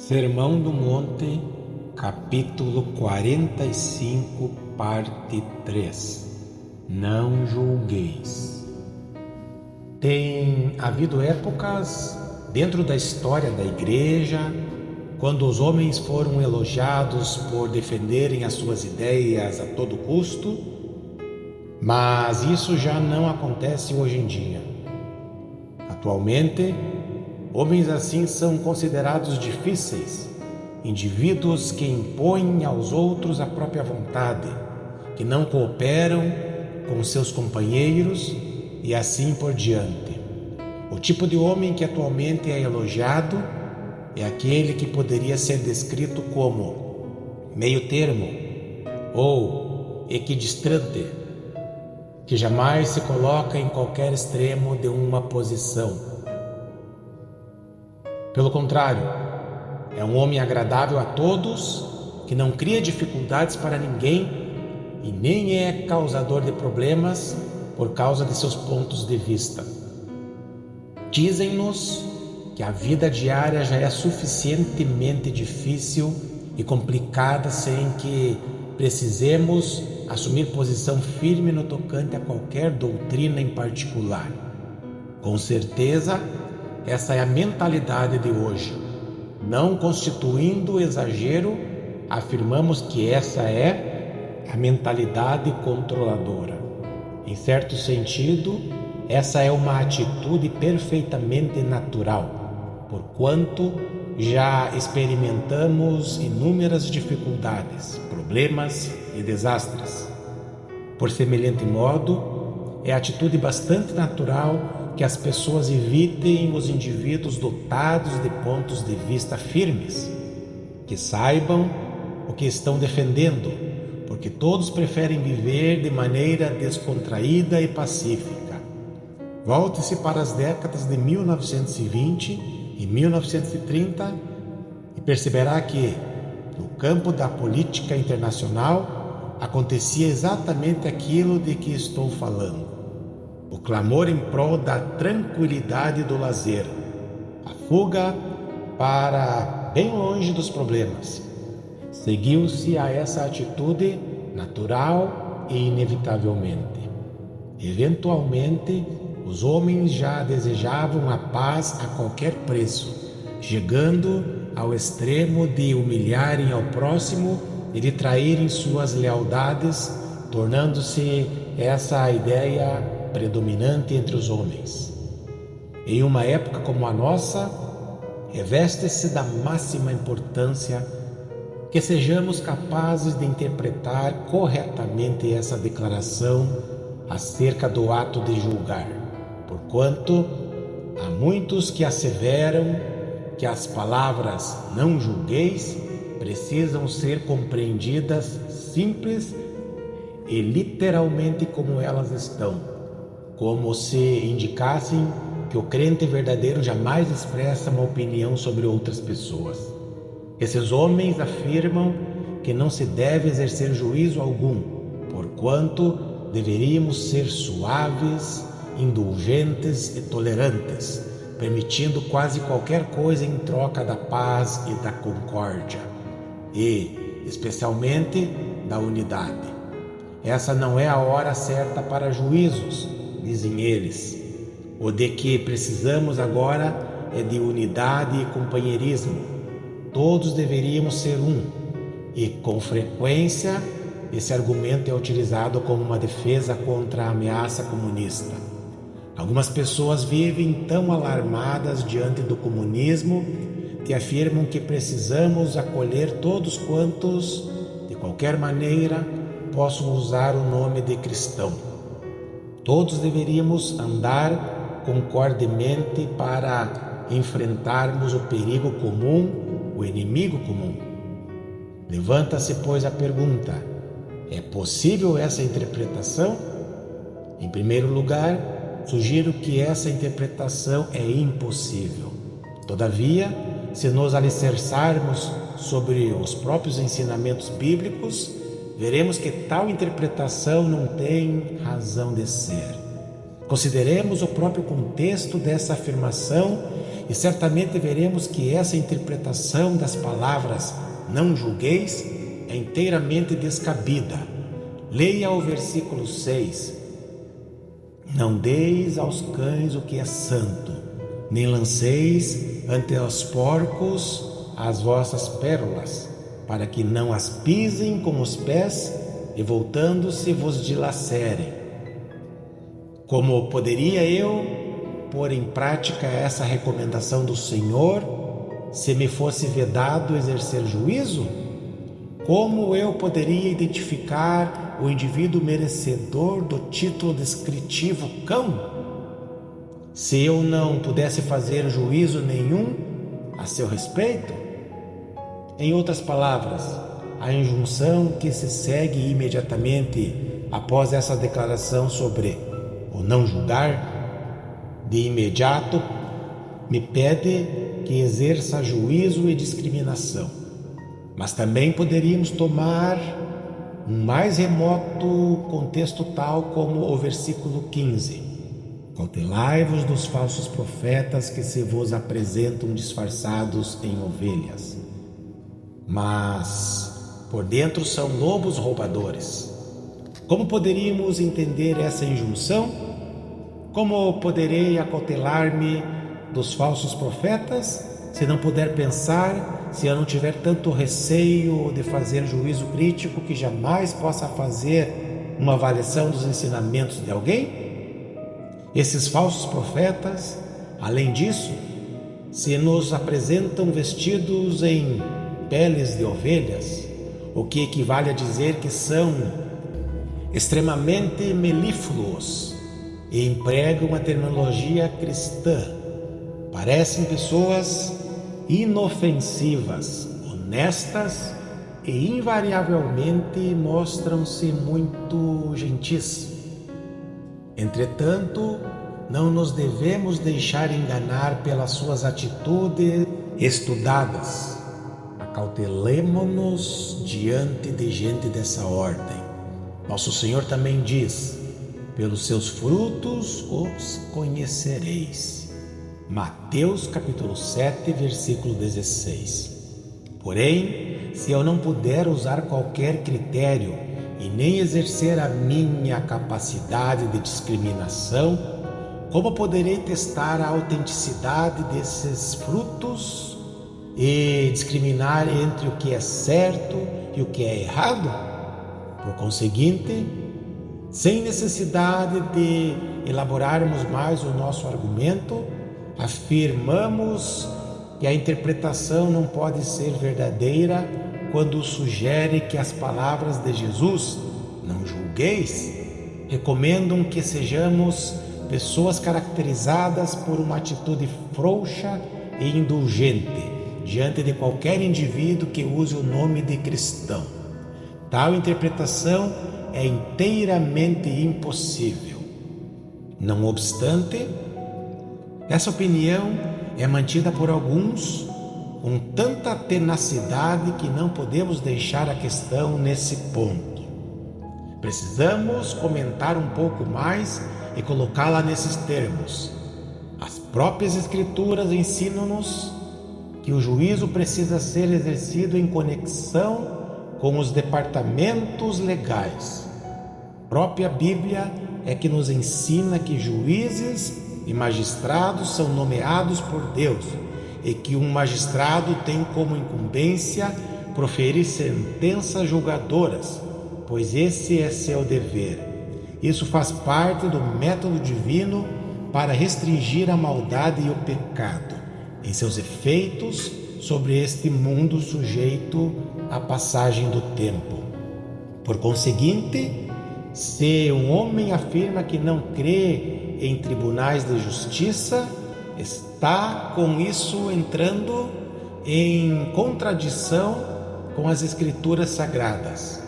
Sermão do Monte, capítulo 45, parte 3. Não julgueis. Tem havido épocas dentro da história da igreja, quando os homens foram elogiados por defenderem as suas ideias a todo custo, mas isso já não acontece hoje em dia. Atualmente, homens assim são considerados difíceis, indivíduos que impõem aos outros a própria vontade, que não cooperam com seus companheiros e assim por diante. O tipo de homem que atualmente é elogiado é aquele que poderia ser descrito como meio termo ou equidistante, que jamais se coloca em qualquer extremo de uma posição. Pelo contrário, é um homem agradável a todos, que não cria dificuldades para ninguém e nem é causador de problemas por causa de seus pontos de vista. Dizem-nos que a vida diária já é suficientemente difícil e complicada sem que precisemos assumir posição firme no tocante a qualquer doutrina em particular. Com certeza, essa é a mentalidade de hoje. Não constituindo exagero, afirmamos que essa é a mentalidade controladora. Em certo sentido, essa é uma atitude perfeitamente natural, porquanto já experimentamos inúmeras dificuldades, problemas e desastres. Por semelhante modo, é atitude bastante natural que as pessoas evitem os indivíduos dotados de pontos de vista firmes, que saibam o que estão defendendo, porque todos preferem viver de maneira descontraída e pacífica. Volte-se para as décadas de 1920 e 1930 e perceberá que, no campo da política internacional, acontecia exatamente aquilo de que estou falando. O clamor em prol da tranquilidade do lazer, a fuga para bem longe dos problemas. Seguiu-se a essa atitude natural e inevitavelmente. Eventualmente, os homens já desejavam a paz a qualquer preço, chegando ao extremo de humilharem ao próximo e de traírem suas lealdades, tornando-se essa a ideia predominante entre os homens. Em uma época como a nossa, reveste-se da máxima importância que sejamos capazes de interpretar corretamente essa declaração acerca do ato de julgar, porquanto há muitos que asseveram que as palavras "não julgueis" precisam ser compreendidas simples e literalmente como elas estão, como se indicassem que o crente verdadeiro jamais expressa uma opinião sobre outras pessoas. Esses homens afirmam que não se deve exercer juízo algum, porquanto deveríamos ser suaves, indulgentes e tolerantes, permitindo quase qualquer coisa em troca da paz e da concórdia, e, especialmente, da unidade. Essa não é a hora certa para juízos, dizem eles. O de que precisamos agora é de unidade e companheirismo. Todos deveríamos ser um, e com frequência esse argumento é utilizado como uma defesa contra a ameaça comunista. Algumas pessoas vivem tão alarmadas diante do comunismo que afirmam que precisamos acolher todos quantos, de qualquer maneira, possam usar o nome de cristão. Todos deveríamos andar concordemente para enfrentarmos o perigo comum, o inimigo comum. Levanta-se, pois, a pergunta: é possível essa interpretação? Em primeiro lugar, sugiro que essa interpretação é impossível. Todavia, se nos alicerçarmos sobre os próprios ensinamentos bíblicos, veremos que tal interpretação não tem razão de ser. Consideremos o próprio contexto dessa afirmação e certamente veremos que essa interpretação das palavras não julgueis é inteiramente descabida. Leia o versículo 6. Não deis aos cães o que é santo, nem lanceis ante os porcos as vossas pérolas, para que não as pisem com os pés e voltando-se vos dilacerem. Como poderia eu pôr em prática essa recomendação do Senhor se me fosse vedado exercer juízo? Como eu poderia identificar o indivíduo merecedor do título descritivo cão, se eu não pudesse fazer juízo nenhum a seu respeito? Em outras palavras, a injunção que se segue imediatamente após essa declaração sobre o não julgar, de imediato me pede que exerça juízo e discriminação. Mas também poderíamos tomar um mais remoto contexto tal como o versículo 15. Cautelai-vos dos falsos profetas que se vos apresentam disfarçados em ovelhas, mas por dentro são lobos roubadores. Como poderíamos entender essa injunção? Como poderei acautelar-me dos falsos profetas se não puder pensar, se eu não tiver tanto receio de fazer juízo crítico que jamais possa fazer uma avaliação dos ensinamentos de alguém? Esses falsos profetas, além disso, se nos apresentam vestidos em peles de ovelhas, o que equivale a dizer que são extremamente melífluos e empregam a terminologia cristã. Parecem pessoas inofensivas, honestas e invariavelmente mostram-se muito gentis. Entretanto, não nos devemos deixar enganar pelas suas atitudes estudadas. Acautelemo-nos diante de gente dessa ordem. Nosso Senhor também diz: pelos seus frutos os conhecereis. Mateus capítulo 7, versículo 16. Porém, se eu não puder usar qualquer critério e nem exercer a minha capacidade de discriminação, como poderei testar a autenticidade desses frutos e discriminar entre o que é certo e o que é errado? Por conseguinte, sem necessidade de elaborarmos mais o nosso argumento, afirmamos que a interpretação não pode ser verdadeira quando sugere que as palavras de Jesus, não julgueis, recomendam que sejamos pessoas caracterizadas por uma atitude frouxa e indulgente diante de qualquer indivíduo que use o nome de cristão. Tal interpretação é inteiramente impossível. Não obstante, essa opinião é mantida por alguns com tanta tenacidade que não podemos deixar a questão nesse ponto. Precisamos comentar um pouco mais e colocá-la nesses termos. As próprias Escrituras ensinam-nos que o juízo precisa ser exercido em conexão com os departamentos legais. A própria Bíblia é que nos ensina que juízes e magistrados são nomeados por Deus e que um magistrado tem como incumbência proferir sentenças julgadoras, pois esse é seu dever. Isso faz parte do método divino para restringir a maldade e o pecado em seus efeitos sobre este mundo sujeito à passagem do tempo. Por conseguinte, se um homem afirma que não crê em tribunais de justiça, está com isso entrando em contradição com as Escrituras Sagradas.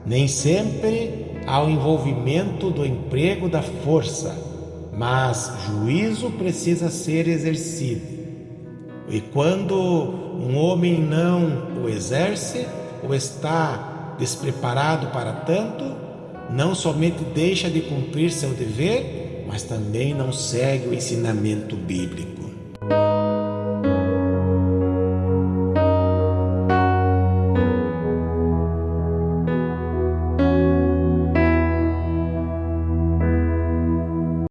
Nem sempre há o envolvimento do emprego da força, mas juízo precisa ser exercido. E quando um homem não o exerce ou está despreparado para tanto, não somente deixa de cumprir seu dever, mas também não segue o ensinamento bíblico.